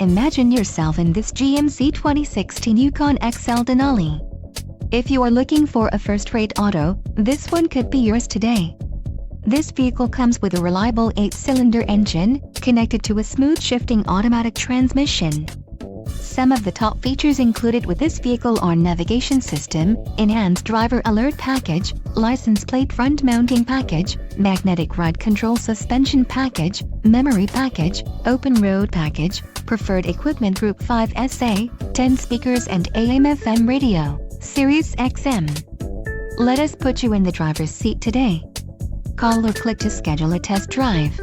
Imagine yourself in this GMC 2016 Yukon XL Denali. If you are looking for a first-rate auto, this one could be yours today. This vehicle comes with a reliable 8-cylinder engine, connected to a smooth-shifting automatic transmission. Some of the top features included with this vehicle are navigation system, enhanced driver alert package, license plate front mounting package, magnetic ride control suspension package, memory package, open road package, preferred equipment group 5 SA, 10 speakers and AM/FM radio, Sirius XM. Let us put you in the driver's seat today. Call or click to schedule a test drive.